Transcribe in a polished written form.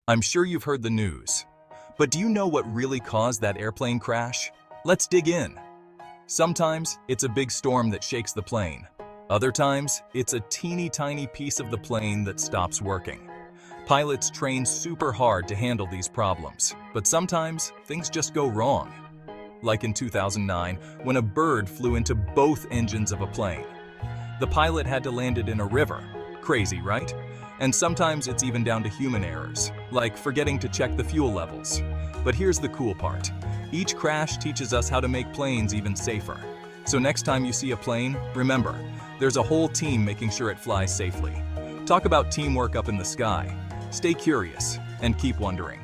I'm sure you've heard the news. But do you know what really caused that airplane crash? Let's dig in. Sometimes it's a big storm that shakes the plane. Other times, it's a teeny tiny piece of the plane that stops working. Pilots train super hard to handle these problems, but sometimes things just go wrong. Like in 2009, when a bird flew into both engines of a plane. The pilot had to land it in a river. Crazy, right? And sometimes it's even down to human errors, like forgetting to check the fuel levels. But here's the cool part. Each crash teaches us how to make planes even safer. So next time you see a plane, remember, there's a whole team making sure it flies safely. Talk about teamwork up in the sky. Stay curious and keep wondering.